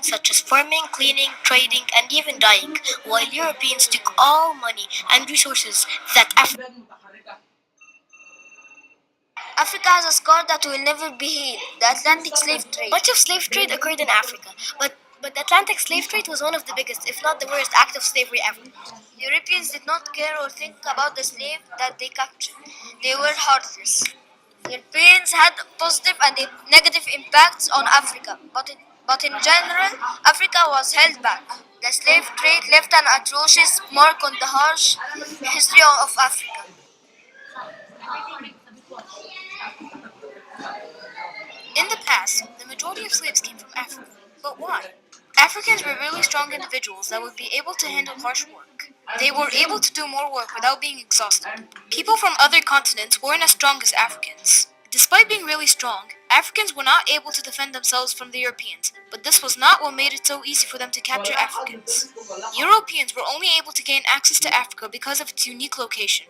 such as farming, cleaning, trading, and even dyeing, while Europeans took all money and resources that Africa has a scar that will never be healed, the Atlantic slave trade. Much of slave trade occurred in Africa, but the Atlantic slave trade was one of the biggest, if not the worst, act of slavery ever. Europeans did not care or think about the slave that they captured. They were heartless. Europeans had positive and negative impacts on Africa, but in general, Africa was held back. The slave trade left an atrocious mark on the harsh history of Africa. In the past, the majority of slaves came from Africa. But why? Africans were really strong individuals that would be able to handle harsh work. They were able to do more work without being exhausted. People from other continents weren't as strong as Africans. Despite being really strong, Africans were not able to defend themselves from the Europeans, but this was not what made it so easy for them to capture Africans. Europeans were only able to gain access to Africa because of its unique location.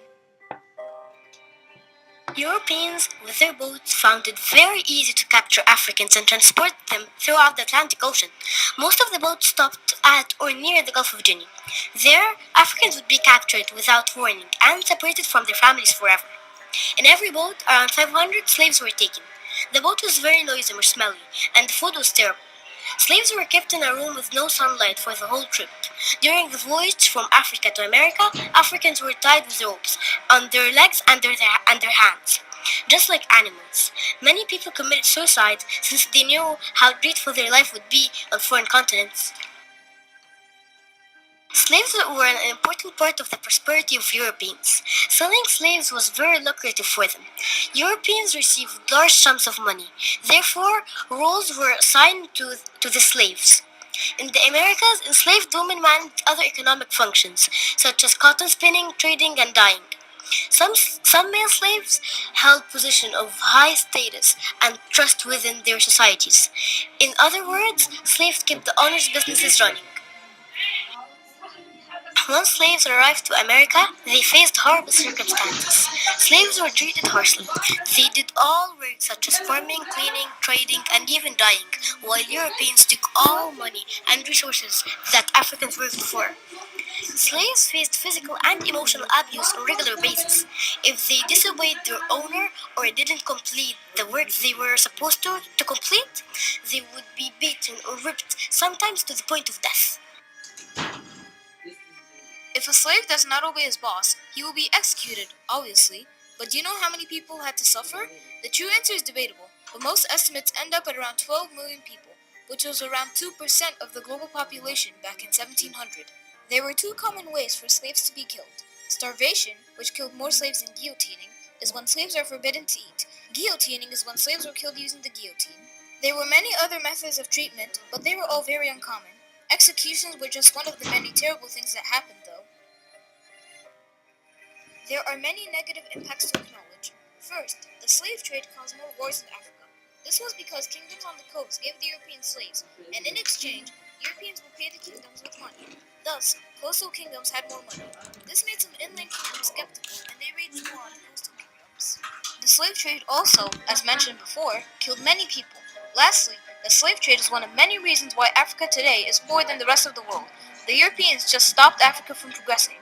Europeans, with their boats, found it very easy to capture Africans and transport them throughout the Atlantic Ocean. Most of the boats stopped at or near the Gulf of Guinea. There, Africans would be captured without warning and separated from their families forever. In every boat, around 500 slaves were taken. The boat was very noisy or smelly, and the food was terrible. Slaves were kept in a room with no sunlight for the whole trip. During the voyage from Africa to America, Africans were tied with ropes on their legs and their hands, just like animals. Many people committed suicide since they knew how dreadful their life would be on foreign continents. Slaves were an important part of the prosperity of Europeans. Selling slaves was very lucrative for them. Europeans received large sums of money. Therefore, roles were assigned to the slaves. In the Americas, enslaved women managed other economic functions, such as cotton spinning, trading, and dyeing. Some male slaves held positions of high status and trust within their societies. In other words, slaves kept the owner's businesses running. Once slaves arrived to America, they faced horrible circumstances. Slaves were treated harshly. They did all work such as farming, cleaning, trading, and even dyeing, while Europeans took all money and resources that Africans worked for. Slaves faced physical and emotional abuse on a regular basis. If they disobeyed their owner or didn't complete the work they were supposed to complete, they would be beaten or whipped, sometimes to the point of death. If a slave does not obey his boss, he will be executed, obviously. But do you know how many people had to suffer? The true answer is debatable, but most estimates end up at around 12 million people, which was around 2% of the global population back in 1700. There were two common ways for slaves to be killed. Starvation, which killed more slaves than guillotining, is when slaves are forbidden to eat. Guillotining is when slaves were killed using the guillotine. There were many other methods of treatment, but they were all very uncommon. Executions were just one of the many terrible things that happened, though. There are many negative impacts to acknowledge. First, the slave trade caused more wars in Africa. This was because kingdoms on the coast gave the Europeans slaves, and in exchange, Europeans would pay the kingdoms with money. Thus, coastal kingdoms had more money. This made some inland kingdoms skeptical, and they raided more on the coastal kingdoms. The slave trade also, as mentioned before, killed many people. Lastly, the slave trade is one of many reasons why Africa today is poorer than the rest of the world. The Europeans just stopped Africa from progressing.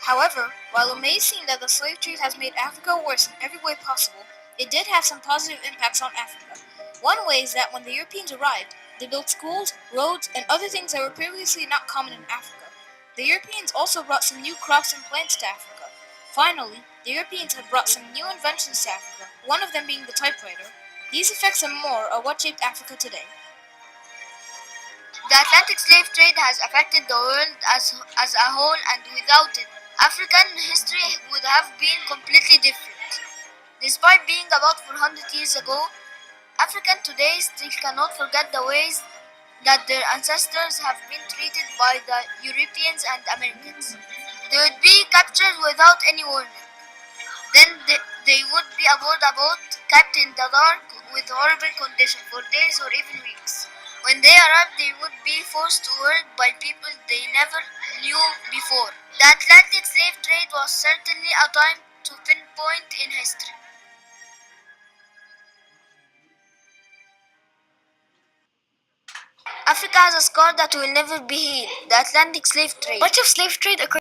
However, while it may seem that the slave trade has made Africa worse in every way possible, it did have some positive impacts on Africa. One way is that when the Europeans arrived, they built schools, roads, and other things that were previously not common in Africa. The Europeans also brought some new crops and plants to Africa. Finally, the Europeans had brought some new inventions to Africa, one of them being the typewriter. These effects and more are what shaped Africa today. The Atlantic slave trade has affected the world as a whole, and without it, African history would have been completely different. Despite being about 400 years ago, Africans today still cannot forget the ways that their ancestors have been treated by the Europeans and Americans. They would be captured without any warning. Then they would be aboard a boat, kept in the dark with horrible conditions for days or even weeks. When they arrived, they would be forced to work by people they never knew before. The Atlantic slave trade was certainly a time to pinpoint in history. Africa has a scar that will never be healed, the Atlantic slave trade. Much of slave trade occurred